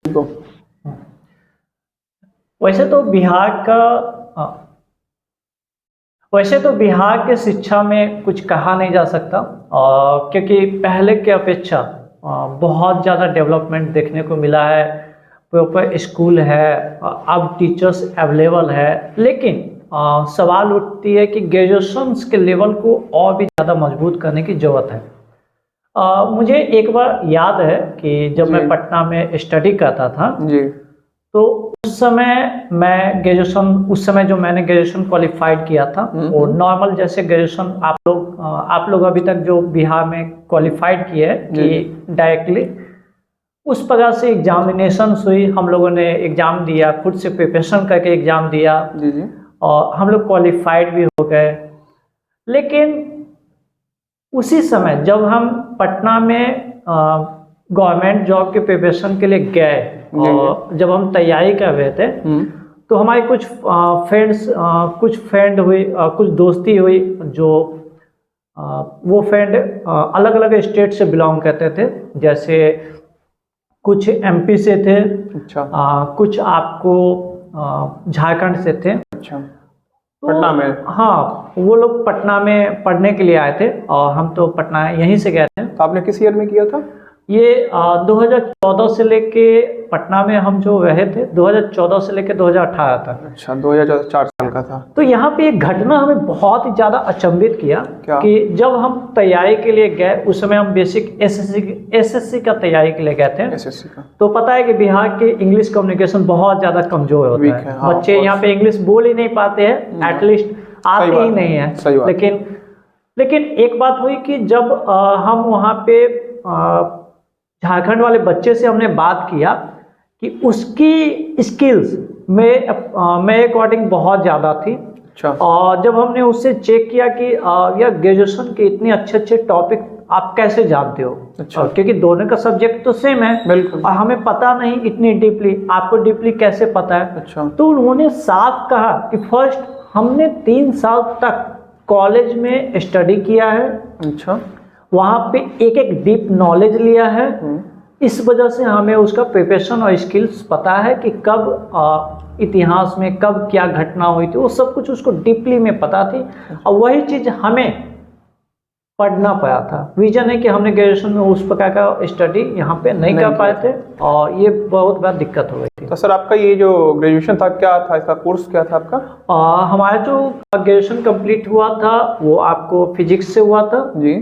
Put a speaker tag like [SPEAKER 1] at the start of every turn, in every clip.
[SPEAKER 1] को।
[SPEAKER 2] वैसे तो बिहार के शिक्षा में कुछ कहा नहीं जा सकता, क्योंकि पहले की अपेक्षा बहुत ज़्यादा डेवलपमेंट देखने को मिला है। प्रॉपर स्कूल है, अब टीचर्स अवेलेबल है, लेकिन सवाल उठती है कि ग्रेजुएशन के लेवल को और भी ज़्यादा मजबूत करने की ज़रूरत है। मुझे एक बार याद है कि जब मैं पटना में स्टडी करता था
[SPEAKER 1] जी,
[SPEAKER 2] तो उस समय जो मैंने ग्रेजुएशन क्वालिफाइड किया था वो नॉर्मल जैसे ग्रेजुएशन आप लोग अभी तक जो बिहार में क्वालिफाइड किए हैं कि डायरेक्टली उस प्रकार से एग्जामिनेशन हुई। हम लोगों ने एग्ज़ाम दिया, खुद से प्रिपरेशन करके एग्ज़ाम दिया
[SPEAKER 1] जी, जी।
[SPEAKER 2] और हम लोग क्वालिफाइड भी हो गए। लेकिन उसी समय जब हम पटना में गवर्नमेंट जॉब के प्रिपरेशन के लिए गए और जब हम तैयारी कर रहे थे तो हमारे कुछ फ्रेंड हुई, कुछ दोस्ती हुई जो वो फ्रेंड अलग अलग स्टेट से बिलोंग करते थे। जैसे कुछ एमपी से थे,
[SPEAKER 1] अच्छा,
[SPEAKER 2] कुछ आपको झारखंड से थे।
[SPEAKER 1] अच्छा, पटना में?
[SPEAKER 2] हाँ, वो लोग पटना में पढ़ने के लिए आए थे और हम तो पटना यहीं से गए थे।
[SPEAKER 1] तो आपने किस ईयर में किया था?
[SPEAKER 2] ये 2014 से लेके पटना में हम जो रहे थे 2014 से लेके 2018 तक।
[SPEAKER 1] अच्छा, 2004 साल का था।
[SPEAKER 2] तो यहाँ पे एक घटना हमें बहुत ही ज़्यादा अचंभित किया
[SPEAKER 1] क्या?
[SPEAKER 2] कि जब हम तैयारी के लिए गए उस समय हम बेसिक एसएससी का तैयारी के लिए गए थे।
[SPEAKER 1] एसएससी का
[SPEAKER 2] तो पता है कि बिहार के इंग्लिश कम्युनिकेशन बहुत ज़्यादा कमजोर होता है।
[SPEAKER 1] हाँ,
[SPEAKER 2] बच्चे यहाँ पे इंग्लिश बोल ही नहीं पाते हैं, एटलीस्ट आते ही नहीं है।
[SPEAKER 1] सही बात।
[SPEAKER 2] लेकिन एक बात हुई कि जब हम वहाँ पे झारखंड वाले बच्चे से हमने बात किया कि उसकी स्किल्स मेरे अकॉर्डिंग बहुत ज़्यादा थी।
[SPEAKER 1] अच्छा।
[SPEAKER 2] और जब हमने उससे चेक किया कि यार ग्रेजुएशन के इतने अच्छे अच्छे टॉपिक आप कैसे जानते हो।
[SPEAKER 1] अच्छा।
[SPEAKER 2] क्योंकि दोनों का सब्जेक्ट तो सेम है।
[SPEAKER 1] बिल्कुल।
[SPEAKER 2] और हमें पता नहीं इतनी डीपली, आपको डीपली कैसे पता है।
[SPEAKER 1] अच्छा।
[SPEAKER 2] तो उन्होंने साफ कहा कि फर्स्ट हमने 3 साल तक कॉलेज में स्टडी किया है।
[SPEAKER 1] अच्छा।
[SPEAKER 2] वहाँ पे एक एक डीप नॉलेज लिया है। इस वजह से हमें उसका प्रिपरेशन और स्किल्स पता है कि कब इतिहास में कब क्या घटना हुई थी, वो सब कुछ उसको डीपली में पता थी। और वही चीज़ हमें पढ़ना पड़ा था। रीजन है कि हमने ग्रेजुएशन में उस प्रकार का स्टडी यहाँ पे नहीं कर पाए थे और ये बहुत बड़ा दिक्कत हो गई थी।
[SPEAKER 1] तो सर आपका ये जो ग्रेजुएशन था क्या था, इसका कोर्स क्या था आपका?
[SPEAKER 2] हमारा जो ग्रेजुएशन कंप्लीट हुआ था वो आपको फिजिक्स से हुआ था
[SPEAKER 1] जी।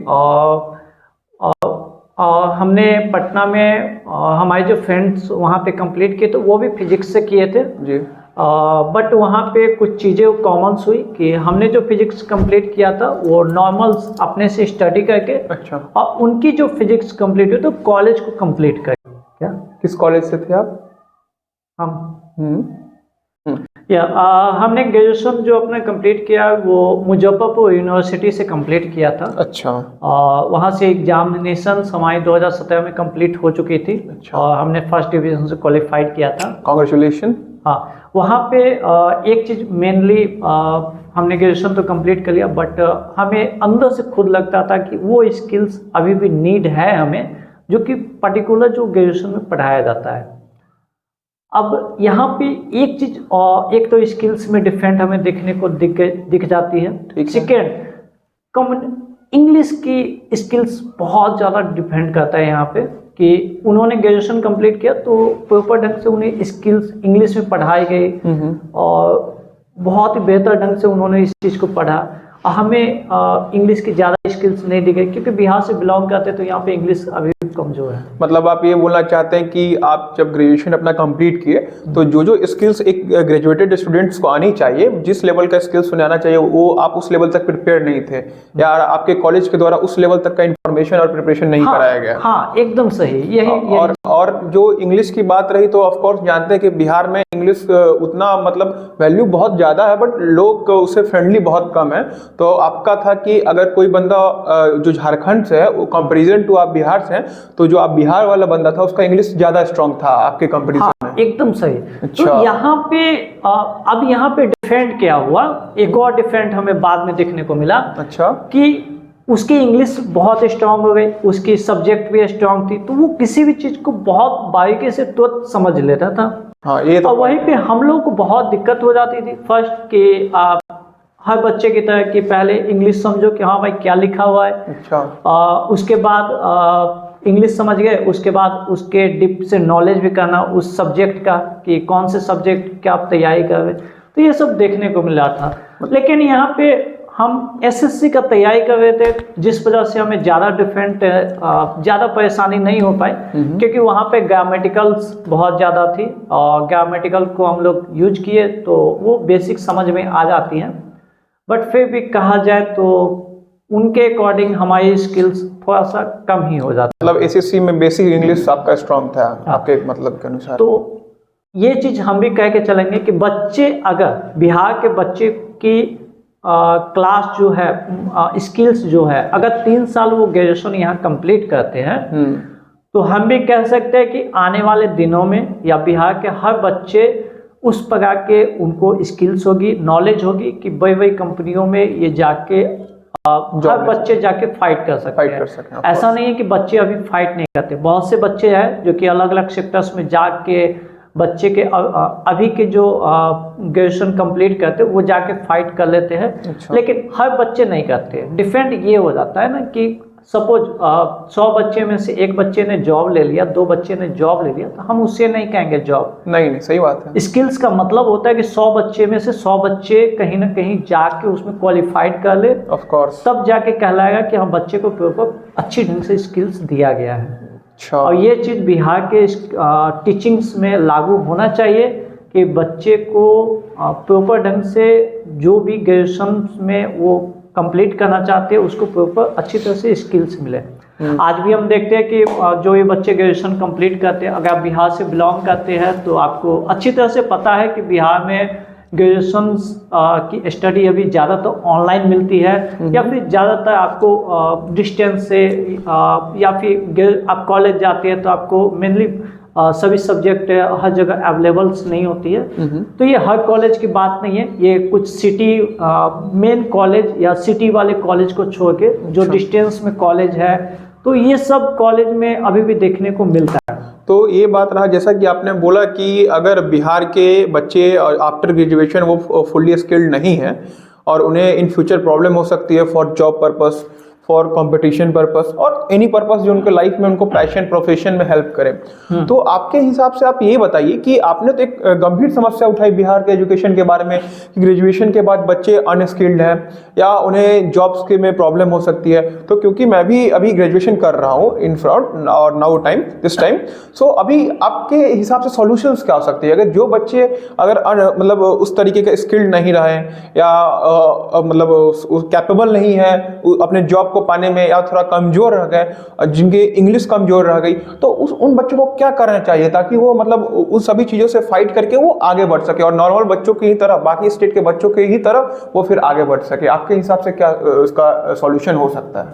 [SPEAKER 2] और हमने पटना में हमारे जो फ्रेंड्स वहाँ पे कंप्लीट किए तो वो भी फिजिक्स से किए थे
[SPEAKER 1] जी।
[SPEAKER 2] बट वहाँ पे कुछ चीज़ें कॉमन्स हुई कि हमने जो फिजिक्स कंप्लीट किया था वो नॉर्मल अपने से स्टडी करके। अच्छा। और उनकी जो फिजिक्स कंप्लीट हुई तो कॉलेज को कंप्लीट करके। क्या
[SPEAKER 1] किस कॉलेज से थे आप?
[SPEAKER 2] हम हमने ग्रेजुएशन जो अपने कंप्लीट किया वो मुजफ्फरपुर यूनिवर्सिटी से कंप्लीट किया था।
[SPEAKER 1] अच्छा।
[SPEAKER 2] वहाँ से एग्जामिनेशन हमारी 2017 में कंप्लीट हो चुकी थी। अच्छा। और हमने फर्स्ट डिवीजन से क्वालिफाइड किया था।
[SPEAKER 1] कांग्रेचुलेशन।
[SPEAKER 2] हाँ, वहाँ पे एक चीज़ मेनली हमने ग्रेजुएशन तो कंप्लीट कर लिया बट हमें अंदर से खुद लगता था कि वो स्किल्स अभी भी नीड है हमें, जो कि पर्टिकुलर जो ग्रेजुएशन में पढ़ाया जाता है। अब यहाँ पे एक चीज़ एक तो स्किल्स में डिफरेंट हमें देखने को दिख जाती है। सेकेंड, इंग्लिश की स्किल्स बहुत ज़्यादा डिपेंड करता है यहाँ पे कि उन्होंने ग्रेजुएशन कंप्लीट किया तो प्रॉपर ढंग से उन्हें स्किल्स इंग्लिश में पढ़ाई गई और बहुत ही बेहतर ढंग से उन्होंने इस चीज़ को पढ़ा। हमें इंग्लिश की ज़्यादा स्किल्स नहीं दी गई क्योंकि बिहार से बिलोंग करते तो यहाँ पे इंग्लिश अभी भी कमज़ोर है।
[SPEAKER 1] मतलब आप ये बोलना चाहते हैं कि आप जब ग्रेजुएशन अपना कंप्लीट किए तो जो स्किल्स एक ग्रेजुएटेड स्टूडेंट्स को आनी चाहिए, जिस लेवल का स्किल्स उन्हें आना चाहिए वो आप उस लेवल तक प्रिपेयर नहीं थे या आपके कॉलेज के द्वारा उस लेवल तक का इन्फॉर्मेशन और प्रिपरेशन नहीं कराया गया।
[SPEAKER 2] हाँ, एकदम सही। यही
[SPEAKER 1] और जो इंग्लिश की बात रही तो ऑफकोर्स जानते हैं कि बिहार में इंग्लिश उतना मतलब वैल्यू बहुत ज़्यादा है बट लोग उससे फ्रेंडली बहुत कम है। तो आपका था कि अगर कोई बंदा जो झारखंड से है वो कंपेरिजन टू आप बिहार से हैं तो जो आप बिहार वाला बंदा था उसका इंग्लिश ज़्यादा स्ट्रांग था आपके कंपेरिजन में।
[SPEAKER 2] एकदम सही।
[SPEAKER 1] अच्छा।
[SPEAKER 2] तो यहाँ पे अब यहाँ पे डिफरेंट क्या हुआ, एक और डिफरेंट हमें बाद में देखने को मिला।
[SPEAKER 1] अच्छा।
[SPEAKER 2] कि उसकी इंग्लिश बहुत स्ट्रांग हो गई, उसकी सब्जेक्ट भी स्ट्रांग थी, तो वो किसी भी चीज़ को बहुत बारीकी से तुरंत समझ लेता था।
[SPEAKER 1] हाँ, ये तो
[SPEAKER 2] और वहीं पे हम लोगों को बहुत दिक्कत हो जाती थी फर्स्ट कि आप हर बच्चे की तरह कि पहले इंग्लिश समझो कि हाँ भाई क्या लिखा हुआ है।
[SPEAKER 1] अच्छा।
[SPEAKER 2] उसके बाद इंग्लिश समझ गए, उसके बाद उसके डीप से नॉलेज भी करना उस सब्जेक्ट का कि कौन से सब्जेक्ट की आप तैयारी कर रहे, तो ये सब देखने को मिला था। लेकिन यहाँ पे हम एसएससी का तैयारी कर रहे थे, जिस वजह से हमें ज़्यादा परेशानी नहीं हो पाई, क्योंकि वहाँ पे ग्रामेटिकल्स बहुत ज़्यादा थी और ग्रामेटिकल को हम लोग यूज किए तो वो बेसिक समझ में आ जाती हैं। बट फिर भी कहा जाए तो उनके अकॉर्डिंग हमारी स्किल्स थोड़ा सा कम ही हो जाता।
[SPEAKER 1] मतलब एसएससी में बेसिक इंग्लिश आपका स्ट्रांग था आपके मतलब के अनुसार।
[SPEAKER 2] तो ये चीज़ हम भी कह के चलेंगे कि बच्चे अगर बिहार के बच्चे की क्लास जो है स्किल्स जो है अगर 3 साल वो ग्रेजुएशन यहाँ कंप्लीट करते हैं तो हम भी कह सकते हैं कि आने वाले दिनों में या बिहार के हर बच्चे उस प्रकार के उनको स्किल्स होगी, नॉलेज होगी कि बड़ी बड़ी कंपनियों में ये जाके हर बच्चे जाके फाइट कर सकते हैं। ऐसा नहीं है कि बच्चे अभी फाइट नहीं करते, बहुत से बच्चे हैं जो कि अलग अलग सेक्टर्स में जाके बच्चे के अभी के जो ग्रेजुएशन कंप्लीट करते हैं वो जाके फाइट कर लेते हैं। अच्छा। लेकिन हर बच्चे नहीं करते। डिफरेंट ये हो जाता है ना कि सपोज 100 बच्चे में से एक बच्चे ने जॉब ले लिया, 2 बच्चे ने जॉब ले लिया, तो हम उससे नहीं कहेंगे जॉब।
[SPEAKER 1] नहीं, सही बात है।
[SPEAKER 2] स्किल्स का मतलब होता है कि 100 बच्चे में से 100 बच्चे कहीं ना कहीं जाके उसमें क्वालिफाइड कर ले,
[SPEAKER 1] ऑफ कोर्स, तब
[SPEAKER 2] जाके कहलाएगा कि हम बच्चे को प्रॉपर अच्छी ढंग से स्किल्स दिया गया है।
[SPEAKER 1] अच्छा।
[SPEAKER 2] और ये चीज़ बिहार के टीचिंग्स में लागू होना चाहिए कि बच्चे को प्रॉपर ढंग से जो भी ग्रेजुएशन में वो कंप्लीट करना चाहते हैं उसको प्रॉपर अच्छी तरह से स्किल्स मिले। आज भी हम देखते हैं कि जो ये बच्चे ग्रेजुएशन कंप्लीट करते हैं, अगर आप बिहार से बिलोंग करते हैं तो आपको अच्छी तरह से पता है कि बिहार में ग्रेजुएशन की स्टडी अभी ज़्यादातर ऑनलाइन मिलती है या फिर ज़्यादातर आपको डिस्टेंस से या फिर आप कॉलेज जाते हैं तो आपको मेनली सभी सब्जेक्ट हर जगह अवेलेबल्स नहीं होती है। तो ये हर कॉलेज की बात नहीं है, ये कुछ सिटी मेन कॉलेज या सिटी वाले कॉलेज को छोड़ के जो डिस्टेंस में कॉलेज है तो ये सब कॉलेज में अभी भी देखने को मिलता है।
[SPEAKER 1] तो ये बात रहा, जैसा कि आपने बोला कि अगर बिहार के बच्चे आफ्टर ग्रेजुएशन वो फुल्ली स्किल्ड नहीं है और उन्हें इन फ्यूचर प्रॉब्लम हो सकती है for job purpose, for competition purpose और एनी पर्पस जो उनके लाइफ में उनको पैशन प्रोफेशन में हेल्प करे। तो आपके हिसाब से आप ये बताइए कि आपने तो एक गंभीर समस्या उठाई बिहार के एजुकेशन के बारे में कि ग्रेजुएशन के बाद बच्चे अनस्किल्ड हैं या उन्हें जॉब्स के में प्रॉब्लम हो सकती है। तो क्योंकि मैं भी अभी ग्रेजुएशन कर रहा हूँ इन फ्रॉड और नाउ टाइम दिस टाइम, सो अभी आपके हिसाब से सॉल्यूशंस क्या हो सकती है अगर जो बच्चे अगर मतलब उस तरीके के स्किल्ड नहीं रहे या मतलब कैपेबल नहीं है अपने जॉब को पाने में या थोड़ा कमजोर रह गए, जिनके इंग्लिश कमजोर रह गई, तो उन बच्चों को क्या करना चाहिए ताकि वो मतलब उन सभी चीज़ों से फाइट करके वो आगे बढ़ सके और नॉर्मल बच्चों की ही तरह, बाकी स्टेट के बच्चों की ही तरह वो फिर आगे बढ़ सके? आपके हिसाब से क्या इसका सॉल्यूशन हो सकता है?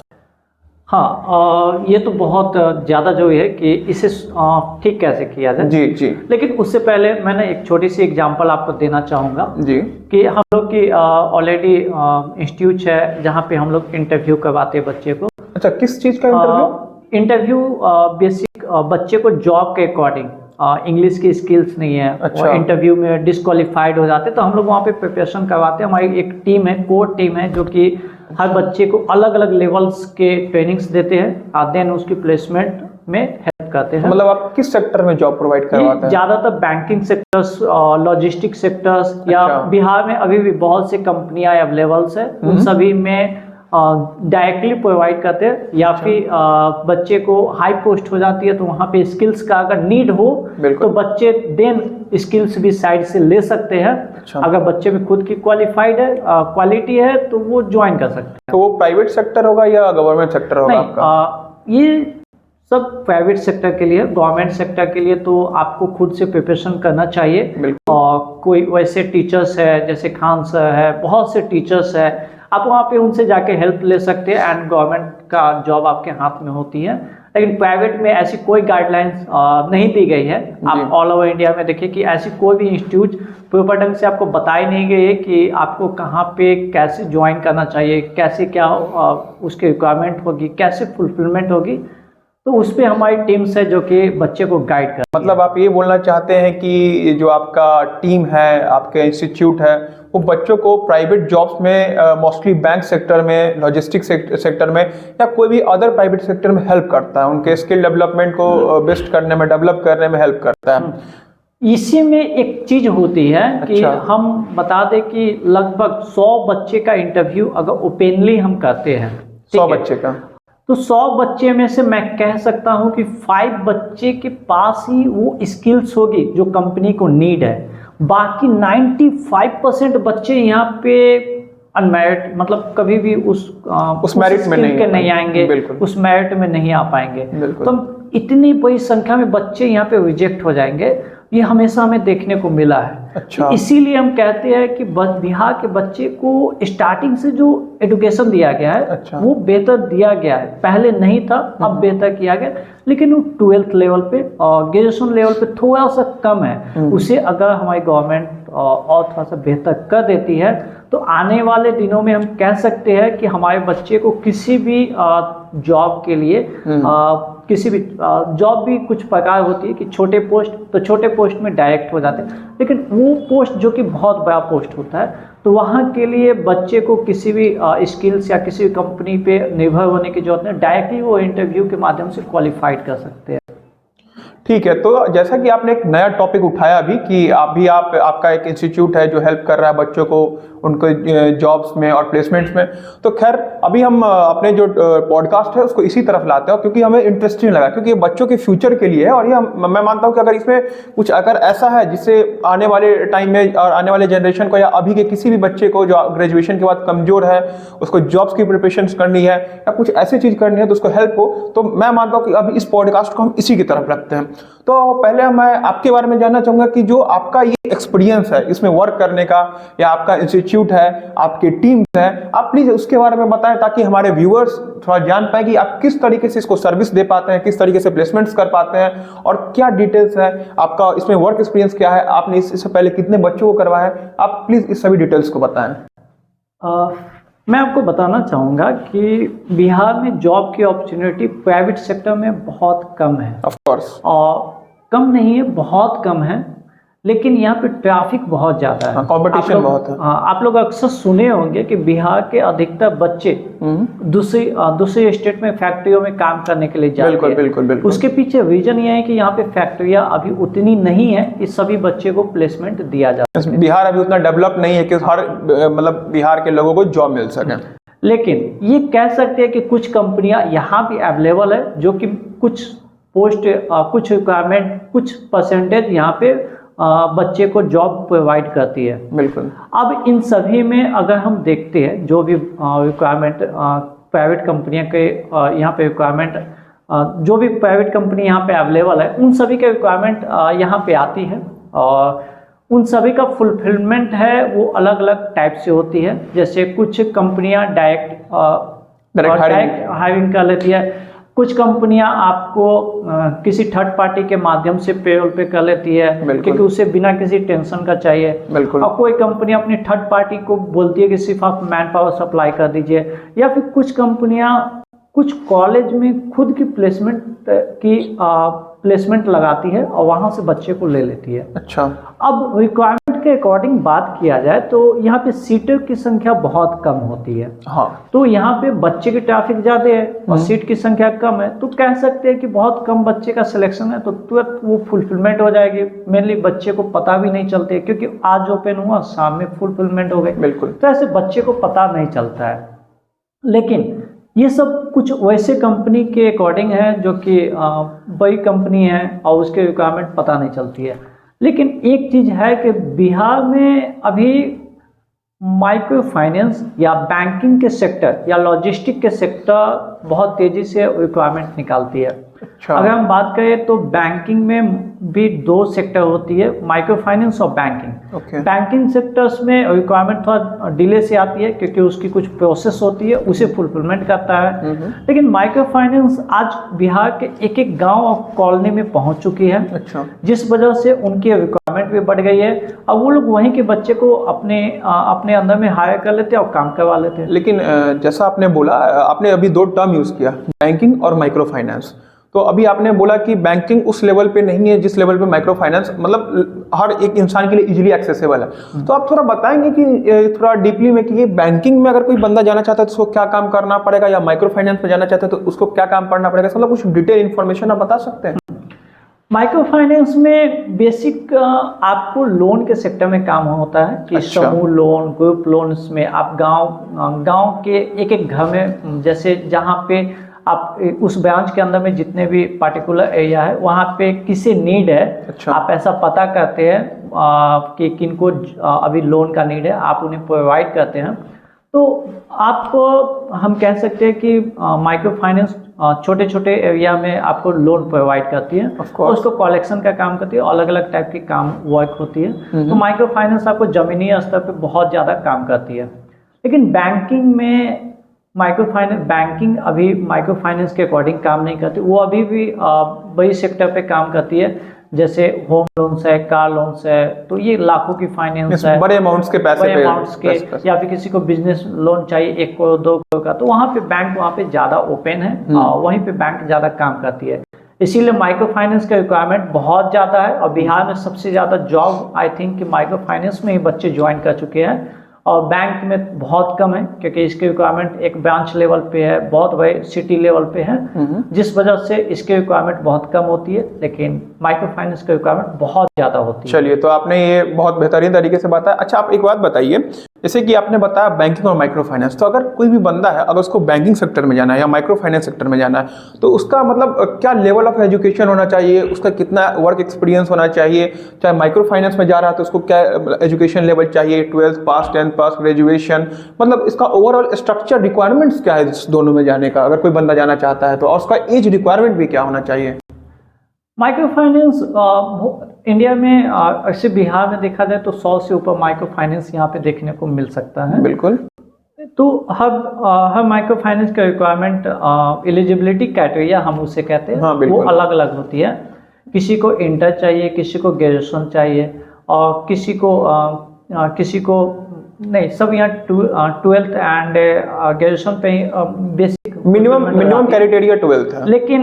[SPEAKER 2] हाँ, ये तो बहुत ज़्यादा जो है कि इसे ठीक कैसे किया जाए।
[SPEAKER 1] जी जी।
[SPEAKER 2] लेकिन उससे पहले मैंने एक छोटी सी एग्जांपल आपको देना चाहूँगा जी कि हम लोग की ऑलरेडी इंस्टीट्यूट है जहाँ पे हम लोग इंटरव्यू करवाते हैं बच्चे को।
[SPEAKER 1] अच्छा, किस चीज़ का इंटरव्यू?
[SPEAKER 2] इंटरव्यू बेसिक बच्चे को जॉब के अकॉर्डिंग इंग्लिश की स्किल्स नहीं है। अच्छा। और इंटरव्यू में डिस्क्वालीफाइड हो जाते तो हम लोग वहाँ पे प्रिपरेशन करवाते हैं। हमारी एक टीम है, कोर टीम है, जो कि हर बच्चे को अलग अलग लेवल्स के ट्रेनिंग्स देते हैं, देन उसकी प्लेसमेंट में हेल्प करते हैं।
[SPEAKER 1] मतलब आप किस सेक्टर में जॉब प्रोवाइड करवाते हैं?
[SPEAKER 2] ज़्यादातर बैंकिंग सेक्टर्स, लॉजिस्टिक सेक्टर्स या बिहार में अभी भी बहुत सी कंपनियां अवेलेबल्स है, उन सभी में डायरेक्टली प्रोवाइड करते हैं या फिर बच्चे को हाई पोस्ट हो जाती है तो वहाँ पे स्किल्स का अगर नीड हो तो बच्चे देन स्किल्स भी साइड से ले सकते हैं। अच्छा। अगर बच्चे में खुद की क्वालिफाइड है, क्वालिटी है तो वो ज्वाइन कर सकते हैं।
[SPEAKER 1] तो वो प्राइवेट सेक्टर होगा या गवर्नमेंट सेक्टर होगा? नहीं, आपका
[SPEAKER 2] ये सब प्राइवेट सेक्टर के लिए। गवर्नमेंट सेक्टर के लिए तो आपको खुद से प्रिपरेशन करना चाहिए। और कोई वैसे टीचर्स है जैसे खान सर है, बहुत से टीचर्स है, आप वहाँ पे उनसे जाके हेल्प ले सकते हैं एंड गवर्नमेंट का जॉब आपके हाथ में होती है। लेकिन प्राइवेट में ऐसी कोई गाइडलाइंस नहीं दी गई है। आप ऑल ओवर इंडिया में देखिए कि ऐसी कोई भी इंस्टीट्यूट प्रॉपर ढंग से आपको बताई नहीं गई है कि आपको कहाँ पे कैसे ज्वाइन करना चाहिए, कैसे क्या उसके रिक्वायरमेंट होगी, कैसे फुलफिलमेंट होगी। तो उस पर हमारी टीम्स है जो कि बच्चे को गाइड कर।
[SPEAKER 1] मतलब आप ये बोलना चाहते हैं कि जो आपका टीम है, आपके इंस्टीट्यूट है, वो बच्चों को प्राइवेट जॉब्स में मोस्टली बैंक सेक्टर में, लॉजिस्टिक सेक्टर में या कोई भी अदर प्राइवेट सेक्टर में हेल्प करता है, उनके स्किल डेवलपमेंट को बेस्ट करने में, डेवलप करने में हेल्प करता है।
[SPEAKER 2] इसी में एक चीज होती है कि हम बता दें कि लगभग 100 बच्चे का इंटरव्यू अगर ओपनली हम करते हैं,
[SPEAKER 1] 100 बच्चे का,
[SPEAKER 2] तो 100 बच्चे में से मैं कह सकता हूं कि 5 बच्चे के पास ही वो स्किल्स होगी जो कंपनी को नीड है। बाकी 95% बच्चे यहाँ पे अनमेरिट, मतलब कभी भी उस मेरिट में नहीं आएंगे, उस मेरिट में नहीं आ पाएंगे। तो इतनी बड़ी संख्या में बच्चे यहाँ पे रिजेक्ट हो जाएंगे, ये हमेशा हमें देखने को मिला है।
[SPEAKER 1] अच्छा।
[SPEAKER 2] इसीलिए हम कहते हैं कि बिहार के बच्चे को स्टार्टिंग से जो एजुकेशन दिया गया है,
[SPEAKER 1] अच्छा,
[SPEAKER 2] वो बेहतर दिया गया है। पहले नहीं था, अब बेहतर किया गया, लेकिन वो 12th लेवल पे और ग्रेजुएशन लेवल पे थोड़ा सा कम है। उसे अगर हमारी गवर्नमेंट और थोड़ा सा बेहतर कर देती है तो आने वाले दिनों में हम कह सकते हैं कि हमारे बच्चे को किसी भी जॉब के लिए किसी भी जॉब भी कुछ प्रकार होती है कि छोटे पोस्ट, तो छोटे पोस्ट में डायरेक्ट हो जाते हैं, लेकिन वो पोस्ट जो कि बहुत बड़ा पोस्ट होता है, तो वहाँ के लिए बच्चे को किसी भी स्किल्स या किसी भी कंपनी पे निर्भर होने की जरूरत नहीं, डायरेक्टली वो इंटरव्यू के माध्यम से क्वालिफाइड कर सकते हैं।
[SPEAKER 1] ठीक है, तो जैसा कि आपने एक नया टॉपिक उठाया अभी कि आपका एक इंस्टीट्यूट है जो हेल्प कर रहा है बच्चों को उनको जॉब्स में और प्लेसमेंट्स में, तो खैर अभी हम अपने जो पॉडकास्ट है उसको इसी तरफ लाते हैं क्योंकि हमें इंटरेस्टिंग लगा, क्योंकि ये बच्चों के फ्यूचर के लिए है। और ये मैं मानता हूँ कि अगर इसमें कुछ अगर ऐसा है जिससे आने वाले टाइम में और आने वाले जनरेशन को या अभी के किसी भी बच्चे को जो ग्रेजुएशन के बाद कमजोर है, उसको जॉब्स की प्रिपरेशन करनी है या कुछ ऐसी चीज़ करनी है तो उसको हेल्प हो, तो मैं मानता हूँ कि अभी इस पॉडकास्ट को हम इसी की तरफ रखते हैं। तो पहले मैं आपके बारे में जानना चाहूँगा कि जो आपका ये एक्सपीरियंस है इसमें वर्क करने का, या आपका इंस्टीट्यूट है, आपकी टीम्स है, आप प्लीज़ उसके बारे में बताएं ताकि हमारे व्यूअर्स थोड़ा जान पाए कि आप किस तरीके से इसको सर्विस दे पाते हैं, किस तरीके से प्लेसमेंट्स कर पाते हैं और क्या डिटेल्स है आपका, इसमें वर्क एक्सपीरियंस क्या है, आपने इससे पहले कितने बच्चों को करवाया है, आप प्लीज़ इस सभी डिटेल्स को बताएं।
[SPEAKER 2] मैं आपको बताना चाहूँगा कि बिहार में जॉब की अपॉर्चुनिटी प्राइवेट सेक्टर में बहुत कम है।
[SPEAKER 1] ऑफ कोर्स,
[SPEAKER 2] और कम नहीं है, बहुत कम है, लेकिन यहाँ पे ट्रैफिक बहुत ज़्यादा है,
[SPEAKER 1] कंपटीशन बहुत है।
[SPEAKER 2] आप लोग अक्सर सुने होंगे कि बिहार के अधिकतर बच्चे दूसरे स्टेट में फैक्ट्रियों में काम करने के लिए जाते हैं।
[SPEAKER 1] बिल्कुल।
[SPEAKER 2] उसके पीछे रीजन ये है कि यहाँ पे फैक्ट्रियाँ अभी उतनी नहीं है कि सभी बच्चे को प्लेसमेंट दिया जा सके।
[SPEAKER 1] बिहार अभी उतना डेवलप नहीं है कि हर मतलब बिहार के लोगों को जॉब मिल सके।
[SPEAKER 2] लेकिन ये कह सकते हैं कि कुछ कंपनियां यहाँ भी अवेलेबल है जो कि कुछ पोस्ट, कुछ रिक्वायरमेंट, कुछ परसेंटेज यहाँ पे बच्चे को जॉब प्रोवाइड करती है।
[SPEAKER 1] बिल्कुल।
[SPEAKER 2] अब इन सभी में अगर हम देखते हैं जो भी रिक्वायरमेंट प्राइवेट कंपनियां के यहाँ पे रिक्वायरमेंट, जो भी प्राइवेट कंपनी यहाँ पे अवेलेबल है, उन सभी के रिक्वायरमेंट यहाँ पे आती है और उन सभी का फुलफिलमेंट है वो अलग अलग टाइप से होती है। जैसे कुछ कंपनियां डायरेक्ट हायरिंग कर लेती है, कुछ कंपनियां आपको किसी थर्ड पार्टी के माध्यम से पेरोल पे कर लेती है क्योंकि उसे बिना किसी टेंशन का चाहिए। और कोई कंपनी अपनी थर्ड पार्टी को बोलती है कि सिर्फ आप मैन पावर सप्लाई कर दीजिए, या फिर कुछ कंपनियां कुछ कॉलेज में खुद की प्लेसमेंट लगाती है और वहां से बच्चे को ले लेती है।
[SPEAKER 1] अच्छा।
[SPEAKER 2] अब रिक्वायरमेंट के अकॉर्डिंग बात किया जाए तो यहाँ पे सीटों की संख्या बहुत कम होती है।
[SPEAKER 1] हाँ।
[SPEAKER 2] तो यहाँ पे बच्चे की ट्रैफिक ज्यादा है और सीट की संख्या कम है, तो कह सकते हैं कि बहुत कम बच्चे का सिलेक्शन है, तो तुरंत वो फुलफिलमेंट हो जाएगी। मेनली बच्चे को पता भी नहीं चलते क्योंकि आज ओपन हुआ, शाम में फुलफिलमेंट हो गई।
[SPEAKER 1] बिल्कुल।
[SPEAKER 2] तो ऐसे बच्चे को पता नहीं चलता है। लेकिन ये सब कुछ वैसे कंपनी के अकॉर्डिंग है जो कि बड़ी कंपनी है और उसके रिक्वायरमेंट पता नहीं चलती है। लेकिन एक चीज़ है कि बिहार में अभी माइक्रो फाइनेंस या बैंकिंग के सेक्टर या लॉजिस्टिक के सेक्टर बहुत तेजी से रिक्वायरमेंट निकालती है।
[SPEAKER 1] अच्छा।
[SPEAKER 2] अगर हम बात करें तो बैंकिंग में भी 2 सेक्टर होती है, माइक्रो फाइनेंस और बैंकिंग।
[SPEAKER 1] ओके।
[SPEAKER 2] बैंकिंग सेक्टर्स में रिक्वायरमेंट थोड़ा डिले से आती है क्योंकि उसकी कुछ प्रोसेस होती है, उसे फुलफिलमेंट करता है। लेकिन माइक्रो फाइनेंस आज बिहार के एक एक गांव और कॉलोनी में पहुंच चुकी है।
[SPEAKER 1] अच्छा।
[SPEAKER 2] जिस वजह से उनकी रिक्वायरमेंट भी बढ़ गई है। अब वो लोग वहीं के बच्चे को अपने अंदर में हायर कर लेते हैं और काम करवा लेते हैं।
[SPEAKER 1] लेकिन जैसा आपने बोला, आपने अभी 2 टर्म यूज़ किया, बैंकिंग और माइक्रो फाइनेंस। तो अभी आपने बोला कि बैंकिंग उस लेवल पे नहीं है जिस लेवल पे माइक्रो फाइनेंस मतलब हर एक इंसान के लिए इजीली एक्सेसिबल है। तो आप थोड़ा बताएंगे कि थोड़ा डीपली में कि ये बैंकिंग में अगर कोई बंदा जाना चाहता है तो उसको क्या काम करना पड़ेगा, या माइक्रो फाइनेंस में जाना चाहता है तो उसको क्या काम करना पड़ेगा, मतलब कुछ डिटेल इन्फॉर्मेशन आप बता सकते हैं?
[SPEAKER 2] माइक्रो फाइनेंस में बेसिक आपको लोन के सेक्टर में काम होता है कि
[SPEAKER 1] अच्छा।
[SPEAKER 2] समूह लोन, ग्रुप लोन्स में आप गांव के एक एक घर में, जैसे जहां पे आप उस ब्रांच के अंदर में जितने भी पार्टिकुलर एरिया है वहां पे किसी नीड है।
[SPEAKER 1] अच्छा।
[SPEAKER 2] आप ऐसा पता करते हैं कि किनको अभी लोन का नीड है, आप उन्हें प्रोवाइड करते हैं। तो आपको हम कह सकते हैं कि माइक्रो फाइनेंस छोटे छोटे एरिया में आपको लोन प्रोवाइड करती है और उसको कलेक्शन का काम करती है, अलग अलग टाइप की काम वर्क होती है। तो माइक्रो फाइनेंस आपको जमीनी स्तर पे बहुत ज़्यादा काम करती है। लेकिन बैंकिंग में बैंकिंग अभी माइक्रो फाइनेंस के अकॉर्डिंग काम नहीं करती, वो अभी भी बड़ी सेक्टर पे काम करती है, जैसे होम लोन्स है, कार लोन्स है, तो ये लाखों की फाइनेंस है,
[SPEAKER 1] बड़े अमाउंट्स के पैसे,
[SPEAKER 2] बड़े अमाउंट्स के, या फिर किसी को बिजनेस लोन चाहिए 1 करोड़ 2 करोड़ का, तो वहाँ पे बैंक वहाँ पे ज़्यादा ओपन है, वहीं पे बैंक ज़्यादा काम करती है। इसीलिए माइक्रो फाइनेंस का रिक्वायरमेंट बहुत ज़्यादा है और बिहार में सबसे ज़्यादा जॉब आई थिंक कि माइक्रो फाइनेंस में ही बच्चे ज्वाइन कर चुके हैं, और बैंक में बहुत कम है क्योंकि इसकी रिक्वायरमेंट एक ब्रांच लेवल पे है, बहुत बड़े सिटी लेवल पे है, जिस वजह से इसकी रिक्वायरमेंट बहुत कम होती है, लेकिन माइक्रो फाइनेंस की रिक्वायरमेंट बहुत ज़्यादा होती है।
[SPEAKER 1] चलिए, तो आपने ये बहुत बेहतरीन तरीके से बताया। अच्छा, आप एक बात बताइए, जैसे कि आपने बताया बैंकिंग और माइक्रो फाइनेंस, तो अगर कोई भी बंदा है, अगर उसको बैंकिंग सेक्टर में जाना है या माइक्रो फाइनेंस सेक्टर में जाना है, तो उसका मतलब क्या लेवल ऑफ एजुकेशन होना चाहिए, उसका कितना वर्क एक्सपीरियंस होना चाहिए? चाहे माइक्रो फाइनेंस में जा रहा है तो उसको क्या एजुकेशन लेवल चाहिए, 12th पास, 10th पास, ग्रेजुएशन, मतलब इसका ओवरऑल स्ट्रक्चर रिक्वायरमेंट्स क्या है इस दोनों में जाने का, अगर कोई बंदा जाना चाहता है तो, और उसका एज रिक्वायरमेंट भी क्या होना चाहिए?
[SPEAKER 2] माइक्रो फाइनेंस इंडिया में ऐसे बिहार में देखा जाए तो 100 से ऊपर माइक्रो फाइनेंस यहाँ पे देखने को मिल सकता है।
[SPEAKER 1] बिल्कुल।
[SPEAKER 2] तो हर माइक्रो फाइनेंस का रिक्वायरमेंट, एलिजिबिलिटी क्राइटेरिया हम उसे कहते हैं, वो अलग अलग होती है। किसी को इंटर चाहिए, किसी को ग्रेजुएशन चाहिए, और किसी को नहीं, सब यहाँ 12th एंड ग्रेजुएशन पे ही बेसिक
[SPEAKER 1] मिनिमम क्राइटेरिया 12th है।
[SPEAKER 2] लेकिन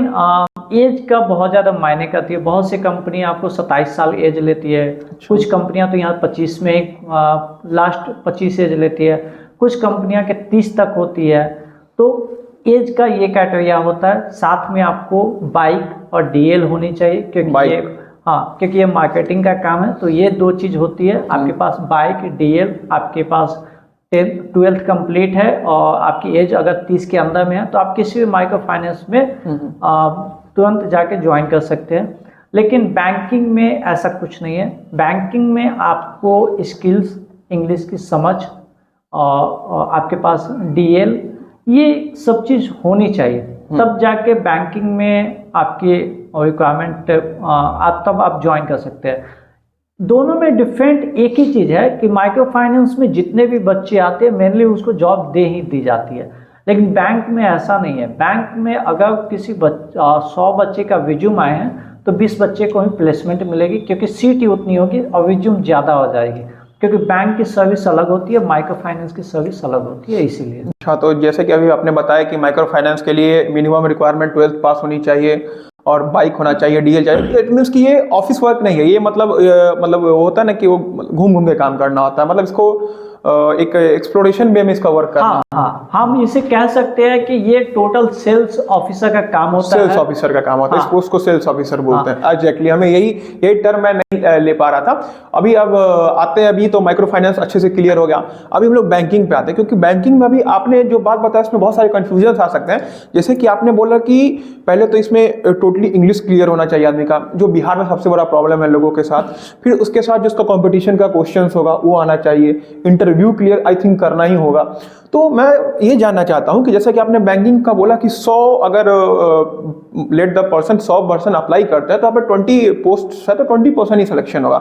[SPEAKER 2] एज का बहुत ज़्यादा मायने करती है। बहुत सी कंपनियां आपको 27 साल एज लेती है, कुछ कंपनियां तो यहाँ 25 में ही लास्ट 25 एज लेती है, कुछ कंपनियां के 30 तक होती है। तो एज का ये क्राइटेरिया होता है। साथ में आपको बाइक और डीएल होनी चाहिए, क्योंकि ये मार्केटिंग का काम है, तो ये 2 चीज़ होती है। आपके पास बाइक, डीएल, आपके पास 12th कंप्लीट है और आपकी एज अगर 30 के अंदर में है तो आप किसी भी माइक्रो फाइनेंस में तुरंत जाके ज्वाइन कर सकते हैं। लेकिन बैंकिंग में ऐसा कुछ नहीं है। बैंकिंग में आपको स्किल्स, इंग्लिश की समझ और आपके पास डीएल, ये सब चीज़ होनी चाहिए, तब जाके बैंकिंग में आपकी रिक्वायरमेंट तब आप ज्वाइन कर सकते हैं। दोनों में डिफरेंट एक ही चीज़ है कि माइक्रो फाइनेंस में जितने भी बच्चे आते हैं मेनली उसको जॉब दे ही दी जाती है, लेकिन बैंक में ऐसा नहीं है। बैंक में अगर किसी 100 बच्चे का रिज्यूम आए हैं तो 20 बच्चे को ही प्लेसमेंट मिलेगी, क्योंकि सीट ही उतनी होगी और रिज्यूम ज़्यादा हो जाएगी, क्योंकि बैंक की सर्विस अलग होती है, माइक्रो फाइनेंस की सर्विस अलग होती है, इसीलिए।
[SPEAKER 1] अच्छा, तो जैसे कि अभी आपने बताया कि माइक्रो फाइनेंस के लिए मिनिमम रिक्वायरमेंट 12th पास होनी चाहिए और बाइक होना चाहिए, डीएल चाहिए। इट मीन्स कि ये ऑफिस वर्क नहीं है, ये मतलब होता है ना कि वो घूम घूम के काम करना होता है, मतलब इसको एक एक्सप्लोरेशन वे में इसका वर्क करना।
[SPEAKER 2] हाँ, हम इसे कह सकते हैं कि ये टोटल सेल्स ऑफिसर का काम होता है।
[SPEAKER 1] सेल्स ऑफिसर का काम होता है, उसको सेल्स ऑफिसर बोलते हैं। एग्जैक्टली, हमें यही टर्म मैं नहीं ले पा रहा था। अभी अब आते हैं, अभी तो माइक्रो फाइनेंस अच्छे से क्लियर हो गया, अभी हम लोग बैंकिंग पे आते हैं, क्योंकि बैंकिंग में अभी आपने जो बात बताया इसमें बहुत सारे कंफ्यूजन आ सकते हैं। जैसे कि आपने बोला कि पहले तो इसमें टोटली इंग्लिश क्लियर होना चाहिए आदमी का, जो बिहार में सबसे बड़ा प्रॉब्लम है लोगों के साथ। फिर उसके साथ जो उसका कॉम्पिटिशन का क्वेश्चन होगा वो आना चाहिए, interview review clear I think करना ही होगा। तो मैं ये जानना चाहता हूँ कि जैसा कि आपने बैंकिंग का बोला कि 100 अगर लेट द पर्सन 100% अप्लाई करते हैं तो यहाँ पे 20 पोस्ट है तो 20% ही सिलेक्शन होगा।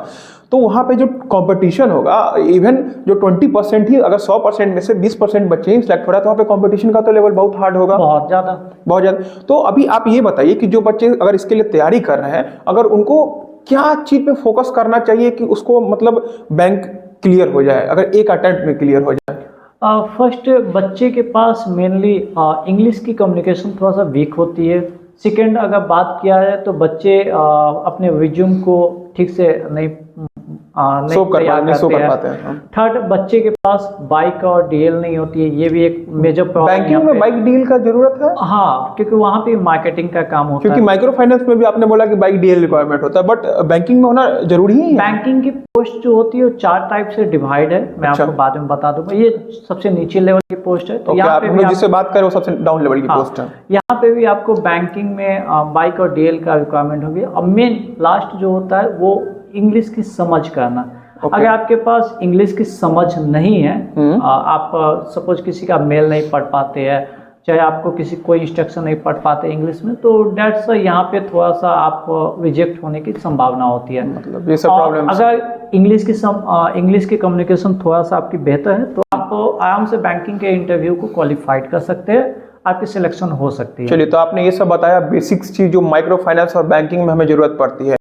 [SPEAKER 1] तो वहाँ पे जो कंपटीशन होगा, इवन जो 20% ही अगर 100% में से 20% बच्चे ही सिलेक्ट हो रहा है तो वहाँ पे कंपटीशन का तो लेवल बहुत हार्ड होगा,
[SPEAKER 2] बहुत ज़्यादा।
[SPEAKER 1] बहुत ज़्यादा। तो अभी आप ये बताइए कि जो बच्चे अगर इसके लिए तैयारी कर रहे हैं, अगर उनको क्या चीज़ पे फोकस करना चाहिए कि उसको मतलब बैंक क्लियर हो जाए, अगर एक अटेम्प्ट में क्लियर हो जाए?
[SPEAKER 2] फर्स्ट, बच्चे के पास मेनली इंग्लिश की कम्युनिकेशन थोड़ा सा वीक होती है। सेकेंड, अगर बात किया जाए तो बच्चे अपने रिज्यूम को ठीक से नहीं
[SPEAKER 1] शो कर
[SPEAKER 2] तैयार
[SPEAKER 1] पाते हैं।
[SPEAKER 2] थर्ड, बच्चे के पास बाइक और डीएल नहीं होती है, ये भी एक मेजर प्रॉब्लम।
[SPEAKER 1] बैंकिंग में बाइक डील का जरूरत है?
[SPEAKER 2] हाँ, क्योंकि वहाँ पे मार्केटिंग का काम होता है।
[SPEAKER 1] क्योंकि माइक्रो फाइनेंस में भी आपने बोला कि बाइक डीएल रिक्वायरमेंट होता है, बट बैंकिंग में होना जरूरी ही है।
[SPEAKER 2] बैंकिंग की पोस्ट जो होती है वो 4 टाइप से डिवाइड है, मैं आपको बाद में बता दूंगा। ये सबसे नीचे लेवल की पोस्ट है। तो यहाँ पे
[SPEAKER 1] हम लोग जिससे बात करें वो सबसे डाउन लेवल की पोस्ट है।
[SPEAKER 2] यहाँ पे भी आपको बैंकिंग में बाइक और डीएल का रिक्वायरमेंट होगी। और मेन लास्ट जो होता है वो इंग्लिश की समझ करना। अगर आपके पास इंग्लिश की समझ नहीं है, आप सपोज किसी का मेल नहीं पढ़ पाते हैं, चाहे आपको किसी कोई इंस्ट्रक्शन नहीं पढ़ पाते इंग्लिश में, तो डेट्स यहाँ पे थोड़ा सा आप रिजेक्ट होने की संभावना होती है।
[SPEAKER 1] मतलब ये सब प्रॉब्लम।
[SPEAKER 2] अगर इंग्लिश की कम्युनिकेशन थोड़ा सा आपकी बेहतर है तो आप आराम से बैंकिंग के इंटरव्यू को क्वालिफाइड कर सकते हैं, आपकी सिलेक्शन हो सकती है।
[SPEAKER 1] चलिए, तो आपने ये सब बताया बेसिक्स चीज जो माइक्रो फाइनेंस और बैंकिंग में हमें जरूरत पड़ती है।